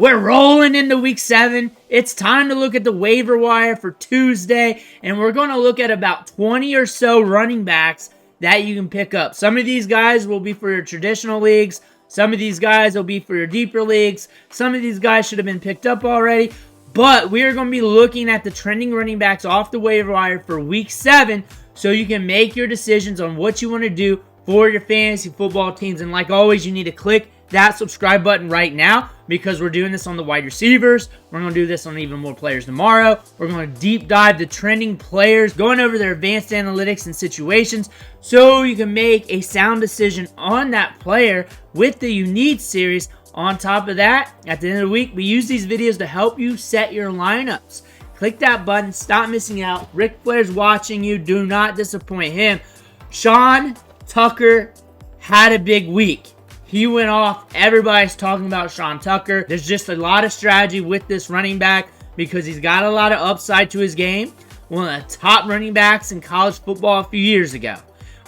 We're rolling into week 7. It's time to look at the waiver wire for Tuesday, and we're going to look at about 20 or so running backs that you can pick up. Some of these guys will be for your traditional leagues. Some of these guys will be for your deeper leagues. Some of these guys should have been picked up already. But we are going to be looking at the trending running backs off the waiver wire for week 7 so you can make your decisions on what you want to do for your fantasy football teams. And like always, you need to click that subscribe button right now because we're doing this on the wide receivers. We're going to do this on even more players tomorrow. We're going to deep dive the trending players, going over their advanced analytics and situations so you can make a sound decision on that player with the You Need series. On top of that, at the end of the week, we use these videos to help you set your lineups. Click that button. Stop missing out. Ric Flair's watching you. Do not disappoint him. Sean Tucker had a big week. He went off. Everybody's talking about Sean Tucker. There's just a lot of strategy with this running back because he's got a lot of upside to his game. One of the top running backs in college football a few years ago.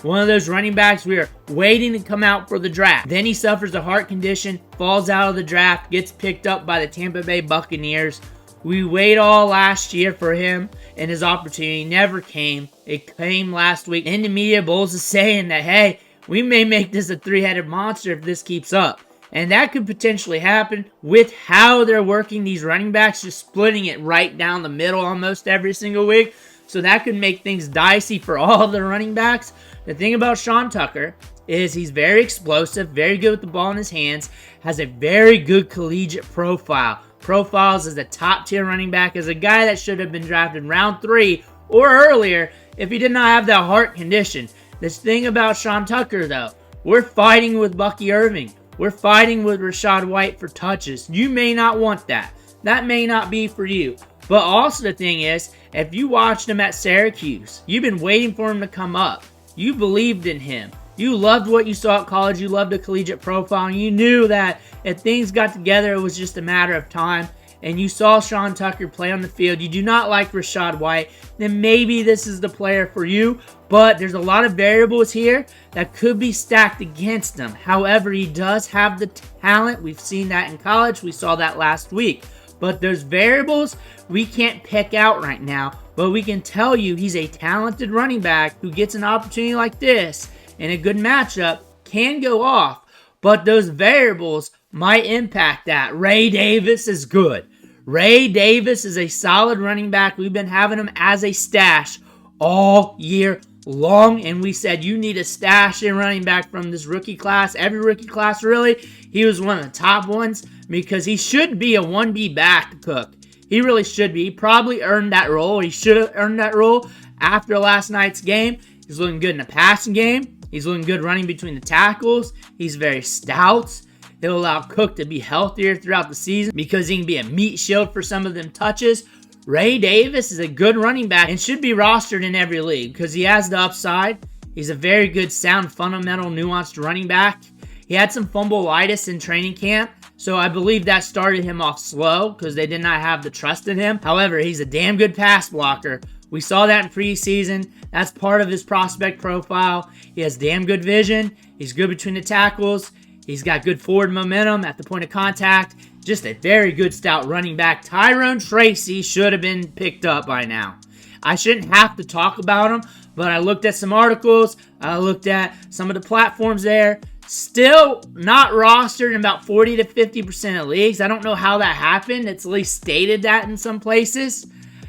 One of those running backs we are waiting to come out for the draft. Then he suffers a heart condition, falls out of the draft, gets picked up by the Tampa Bay Buccaneers. We wait all last year for him, and his opportunity never came. It came last week. And the media bulls is saying that, hey, we may make this a three-headed monster if this keeps up. And that could potentially happen with how they're working these running backs, just splitting it right down the middle almost every single week. So that could make things dicey for all of the running backs. The thing about Sean Tucker is he's very explosive, very good with the ball in his hands, has a very good collegiate profile. Profiles as a top-tier running back, as a guy that should have been drafted round 3 or earlier if he did not have that heart condition. This thing about Sean Tucker, though, we're fighting with Bucky Irving. We're fighting with Rachaad White for touches. You may not want that. That may not be for you. But also the thing is, if you watched him at Syracuse, you've been waiting for him to come up. You believed in him. You loved what you saw at college. You loved the collegiate profile. And you knew that if things got together, it was just a matter of time. And you saw Sean Tucker play on the field. You do not like Rachaad White, then maybe this is the player for you. But there's a lot of variables here that could be stacked against him. However, he does have the talent. We've seen that in college. We saw that last week. But there's variables we can't pick out right now. But we can tell you he's a talented running back who gets an opportunity like this in a good matchup, can go off. But those variables might impact that. Ray Davis is good. Ray Davis is a solid running back. We've been having him as a stash all year long, and we said you need a stash in running back from this rookie class. Every rookie class, really, he was one of the top ones because he should be a 1B back, Cook. He really should be. He probably earned that role. He should have earned that role after last night's game. He's looking good in the passing game. He's looking good running between the tackles. He's very stout. He'll allow Cook to be healthier throughout the season because he can be a meat shield for some of them touches. Ray Davis is a good running back and should be rostered in every league because he has the upside. He's a very good, sound, fundamental, nuanced running back. He had some fumbleitis in training camp, so I believe that started him off slow because they did not have the trust in him. However, he's a damn good pass blocker. We saw that in preseason. That's part of his prospect profile. He has damn good vision. He's good between the tackles. He's got good forward momentum at the point of contact. Just a very good stout running back. Tyrone Tracy should have been picked up by now. I shouldn't have to talk about him, but I looked at some articles. I looked at some of the platforms there. Still not rostered in about 40 to 50% of leagues. I don't know how that happened. It's at least stated that in some places.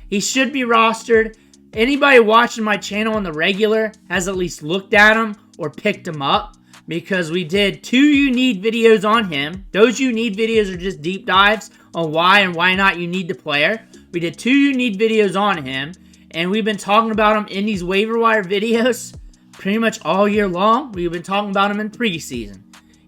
He should be rostered. Anybody watching my channel on the regular has at least looked at him or picked him up because we did 2 You Need videos on him. Those You Need videos are just deep dives on why and why not you need the player. We did 2 You Need videos on him, and we've been talking about him in these waiver wire videos pretty much all year long. We've been talking about him in preseason.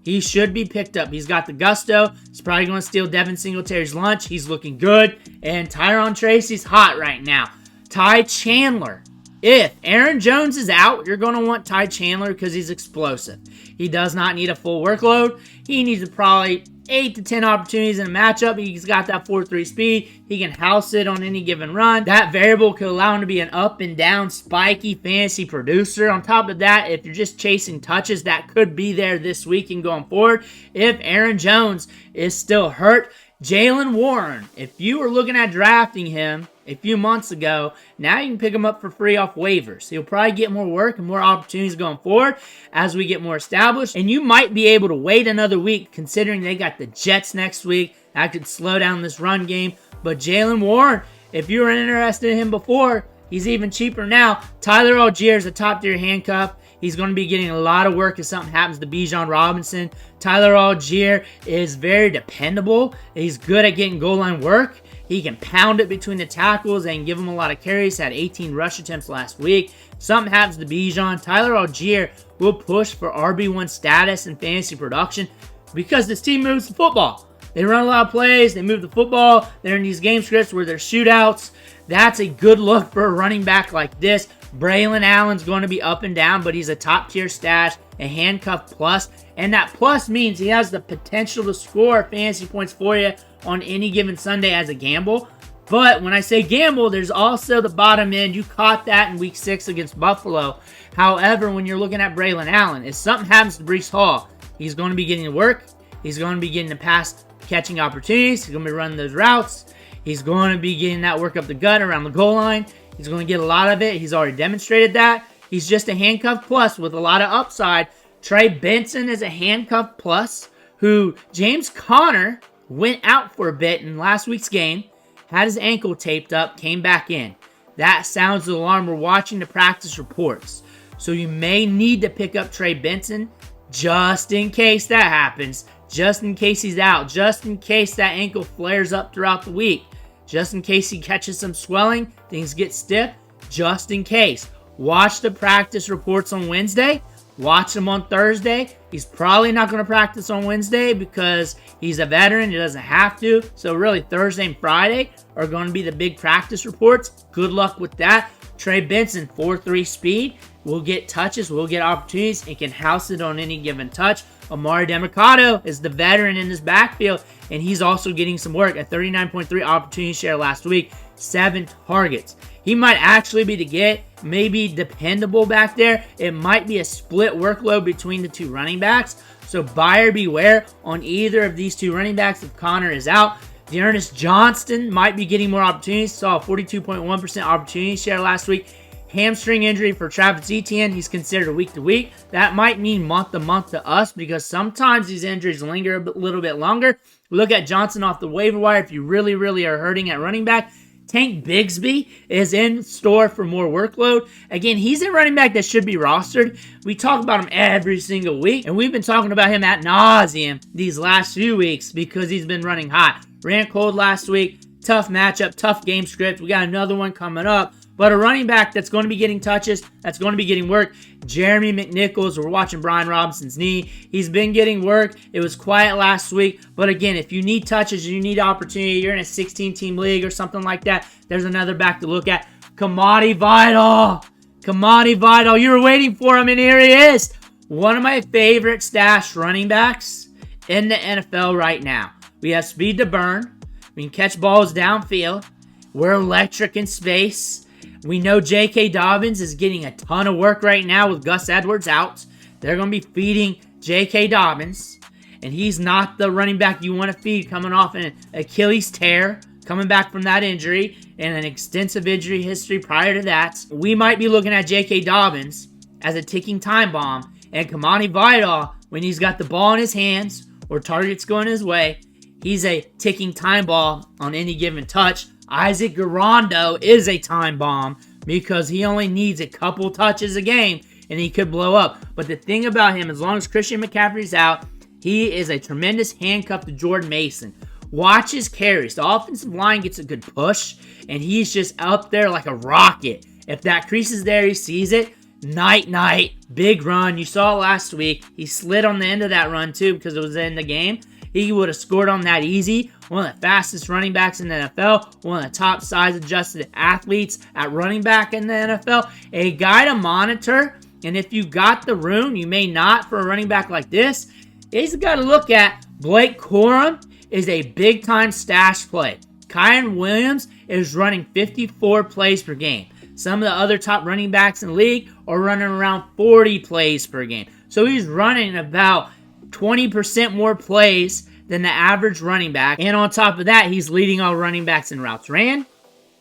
He should be picked up. He's got the gusto. He's probably going to steal Devin Singletary's lunch. He's looking good. And Tyrone Tracy's hot right now. Ty Chandler. If Aaron Jones is out, you're going to want Ty Chandler because he's explosive. He does not need a full workload. He needs probably 8 to 10 opportunities in a matchup. He's got that 4.3 speed. He can house it on any given run. That variable could allow him to be an up and down spiky fantasy producer. On top of that, if you're just chasing touches, that could be there this week and going forward. If Aaron Jones is still hurt, Jaylen Warren, if you were looking at drafting him a few months ago, now you can pick him up for free off waivers. He'll probably get more work and more opportunities going forward as we get more established. And you might be able to wait another week considering they got the Jets next week. That could slow down this run game. But Jaylen Warren, if you were interested in him before, he's even cheaper now. Tyler Algier is a top-tier handcuff. He's going to be getting a lot of work if something happens to Bijan Robinson. Tyler Algier is very dependable. He's good at getting goal line work. He can pound it between the tackles and give him a lot of carries. Had 18 rush attempts last week. Something happens to Bijan, Tyler Algier will push for RB1 status and fantasy production because this team moves the football. They run a lot of plays. They move the football. They're in these game scripts where they're shootouts. That's a good look for a running back like this. Braelon Allen's going to be up and down, but he's a top-tier stash, a handcuff plus. And that plus means he has the potential to score fantasy points for you on any given Sunday as a gamble. But when I say gamble, there's also the bottom end. You caught that in Week 6 against Buffalo. However, when you're looking at Braelon Allen, if something happens to Breece Hall, he's going to be getting to work. He's going to be getting the pass catching opportunities. He's going to be running those routes. He's going to be getting that work up the gut around the goal line. He's going to get a lot of it. He's already demonstrated that. He's just a handcuff plus with a lot of upside. Trey Benson is a handcuff plus who James Conner went out for a bit in last week's game, had his ankle taped up, came back in. That sounds the alarm. We're watching the practice reports. So you may need to pick up Trey Benson just in case that happens, just in case he's out, just in case that ankle flares up throughout the week. Just in case he catches some swelling, things get stiff, just in case. Watch the practice reports on Wednesday. Watch him on Thursday. He's probably not going to practice on Wednesday because he's a veteran. He doesn't have to. So really, Thursday and Friday are going to be the big practice reports. Good luck with that. Trey Benson, 4.3 speed. Will get touches, will get opportunities, and can house it on any given touch. Emari Demercado is the veteran in this backfield, and he's also getting some work. A 39.3 opportunity share last week, 7 targets. He might actually be to get, maybe dependable back there. It might be a split workload between the two running backs, so buyer beware on either of these two running backs if Conner is out. Dearness Johnston might be getting more opportunities. Saw a 42.1% opportunity share last week. Hamstring injury for Travis Etienne. He's considered a week-to-week. That might mean month-to-month to us because sometimes these injuries linger a little bit longer. Look at Johnson off the waiver wire if you really, really are hurting at running back. Tank Bigsby is in store for more workload. Again, he's a running back that should be rostered. We talk about him every single week, and we've been talking about him ad nauseum these last few weeks because he's been running hot. Ran cold last week. Tough matchup, tough game script. We got another one coming up. But a running back that's going to be getting touches, that's going to be getting work. Jeremy McNichols, we're watching Brian Robinson's knee. He's been getting work. It was quiet last week. But again, if you need touches, you need opportunity, you're in a 16-team league or something like that, there's another back to look at. Kimani Vidal. Kimani Vidal. You were waiting for him, and here he is. One of my favorite stash running backs in the NFL right now. We have speed to burn. We can catch balls downfield. We're electric in space. We know J.K. Dobbins is getting a ton of work right now with Gus Edwards out. They're going to be feeding J.K. Dobbins, and he's not the running back you want to feed coming off an Achilles tear, coming back from that injury, and an extensive injury history prior to that. We might be looking at J.K. Dobbins as a ticking time bomb, and Kimani Vidal, when he's got the ball in his hands or targets going his way, he's a ticking time bomb on any given touch. Isaac Guerendo is a time bomb because he only needs a couple touches a game and he could blow up. But the thing about him, as long as Christian McCaffrey's out, he is a tremendous handcuff to Jordan Mason. Watch his carries. The offensive line gets a good push, and he's just up there like a rocket. If that crease is there, he sees it. Night, big run. You saw it last week. He slid on the end of that run, too, because it was in the game. He would have scored on that easy. One of the fastest running backs in the NFL. One of the top size-adjusted athletes at running back in the NFL. A guy to monitor. And if you got the room, you may not for a running back like this. He's got to look at Blake Corum is a big-time stash play. Kyron Williams is running 54 plays per game. Some of the other top running backs in the league are running around 40 plays per game. So he's running about 20% more plays than the average running back. And on top of that, he's leading all running backs in routes ran,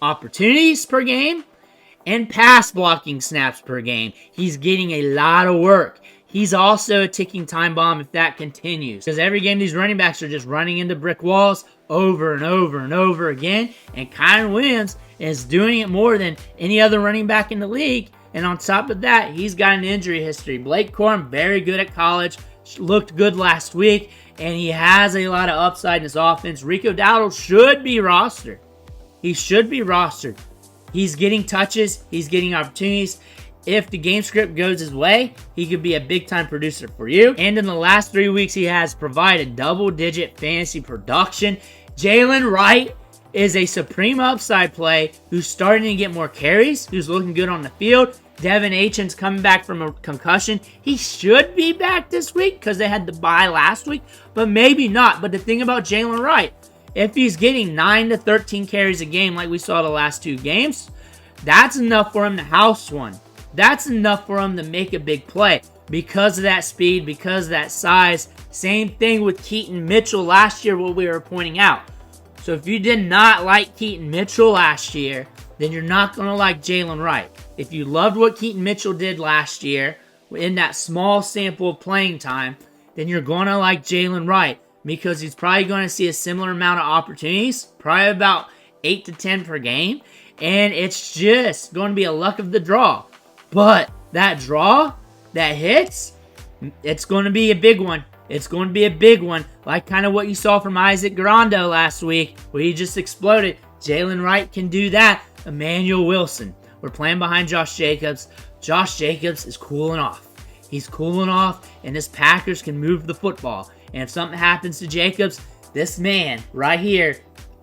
opportunities per game, and pass blocking snaps per game. He's getting a lot of work. He's also a ticking time bomb if that continues. Because every game these running backs are just running into brick walls over and over and over again. And Kyren Williams is doing it more than any other running back in the league. And on top of that, he's got an injury history. Blake Corum, very good at college, looked good last week, and he has a lot of upside in his offense. Rico Dowdle should be rostered. He should be rostered. He's getting touches. He's getting opportunities. If the game script goes his way, he could be a big-time producer for you. And in the last 3 weeks, he has provided double-digit fantasy production. Jaylen Wright is a supreme upside play who's starting to get more carries, who's looking good on the field. Devin Achan's coming back from a concussion. He should be back this week because they had the bye last week, but maybe not. But the thing about Jaylen Wright, if he's getting 9 to 13 carries a game like we saw the last 2 games, that's enough for him to house one. That's enough for him to make a big play because of that speed, because of that size. Same thing with Keaton Mitchell last year, what we were pointing out. So if you did not like Keaton Mitchell last year, then you're not going to like Jaylen Wright. If you loved what Keaton Mitchell did last year in that small sample of playing time, then you're going to like Jaylen Wright because he's probably going to see a similar amount of opportunities, probably about 8 to 10 per game, and it's just going to be a luck of the draw. But that draw, that hits, it's going to be a big one. It's going to be a big one, like kind of what you saw from Isaac Guerendo last week, where he just exploded. Jaylen Wright can do that. Emanuel Wilson. We're playing behind Josh Jacobs. Josh Jacobs is cooling off. He's cooling off, and this Packers can move the football. And if something happens to Jacobs, this man right here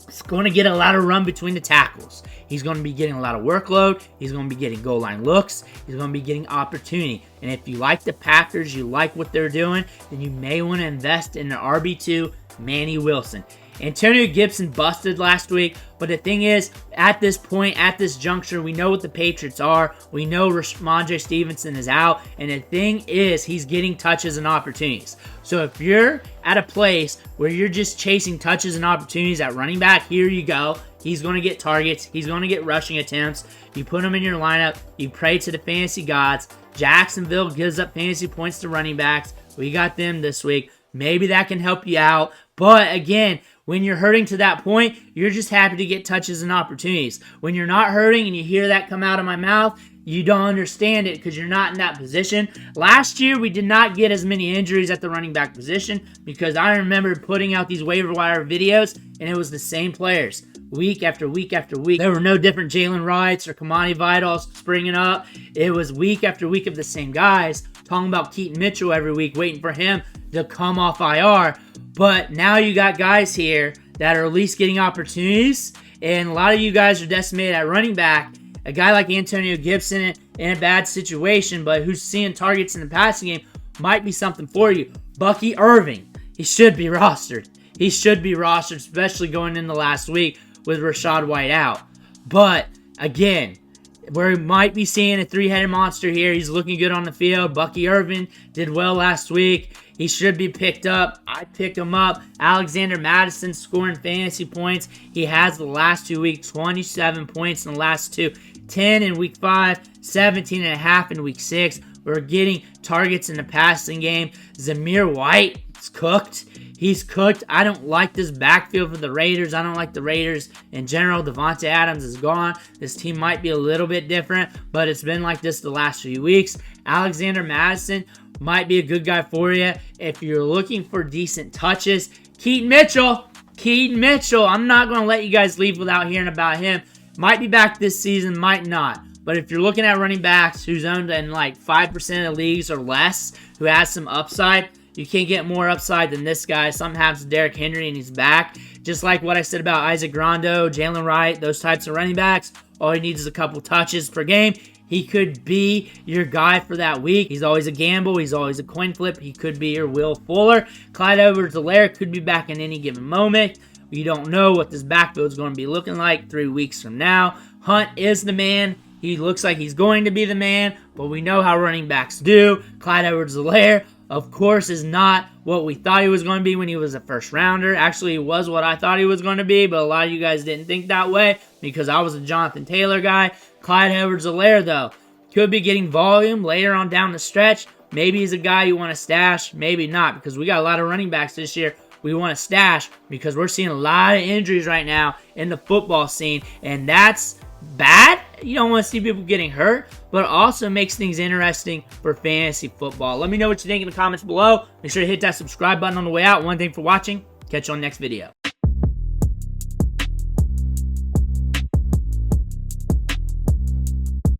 is going to get a lot of run between the tackles. He's going to be getting a lot of workload. He's going to be getting goal line looks. He's going to be getting opportunity. And if you like the Packers, you like what they're doing, then you may want to invest in the RB2, Manny Wilson. Antonio Gibson busted last week, but the thing is, at this point, at this juncture, we know what the Patriots are. We know Ramondre Stevenson is out, and the thing is, he's getting touches and opportunities. So if you're at a place where you're just chasing touches and opportunities at running back, here you go. He's going to get targets. He's going to get rushing attempts. You put him in your lineup. You pray to the fantasy gods. Jacksonville gives up fantasy points to running backs. We got them this week. Maybe that can help you out. But again, when you're hurting to that point, you're just happy to get touches and opportunities. When you're not hurting and you hear that come out of my mouth, you don't understand it because you're not in that position. Last year, we did not get as many injuries at the running back position because I remember putting out these waiver wire videos and it was the same players. Week after week after week. There were no different Jaylen Wrights or Kimani Vidals springing up. It was week after week of the same guys talking about Keaton Mitchell every week, waiting for him to come off IR. But now you got guys here that are at least getting opportunities, and a lot of you guys are decimated at running back. A guy like Antonio Gibson in a bad situation, but who's seeing targets in the passing game might be something for you. Bucky Irving, he should be rostered. He should be rostered, especially going into last week with Rachaad White out. But, again, we might be seeing a three-headed monster here. He's looking good on the field. Bucky Irving did well last week. He should be picked up. I picked him up. Alexander Mattison scoring fantasy points. He has the last 2 weeks, 27 points in the last 2. 10 in week 5, 17 and a half in week 6. We're getting targets in the passing game. Zamir White is cooked. He's cooked. I don't like this backfield for the Raiders. I don't like the Raiders in general. Devontae Adams is gone. This team might be a little bit different, but it's been like this the last few weeks. Alexander Mattison might be a good guy for you if you're looking for decent touches. Keaton Mitchell. I'm not going to let you guys leave without hearing about him. Might be back this season, might not. But if you're looking at running backs who's owned in like 5% of leagues or less, who has some upside, you can't get more upside than this guy. Something happens to Derrick Henry and he's back. Just like what I said about Isaac Guerendo, Jaylen Wright, those types of running backs. All he needs is a couple touches per game. He could be your guy for that week. He's always a gamble. He's always a coin flip. He could be your Will Fuller. Clyde Edwards-Helaire could be back in any given moment. You don't know what this backfield is going to be looking like 3 weeks from now. Hunt is the man. He looks like he's going to be the man, but we know how running backs do. Clyde Edwards-Helaire, of course, is not what we thought he was going to be when he was a first rounder. Actually, he was what I thought he was going to be, but a lot of you guys didn't think that way because I was a Jonathan Taylor guy. Clyde Edwards-Helaire, though, could be getting volume later on down the stretch. Maybe he's a guy you want to stash, maybe not, because we got a lot of running backs this year we want to stash because we're seeing a lot of injuries right now in the football scene, and that's bad. You don't want to see people getting hurt, but it also makes things interesting for fantasy football. Let me know what you think in the comments below. Make sure to hit that subscribe button on the way out. One thing for watching. Catch you on the next video.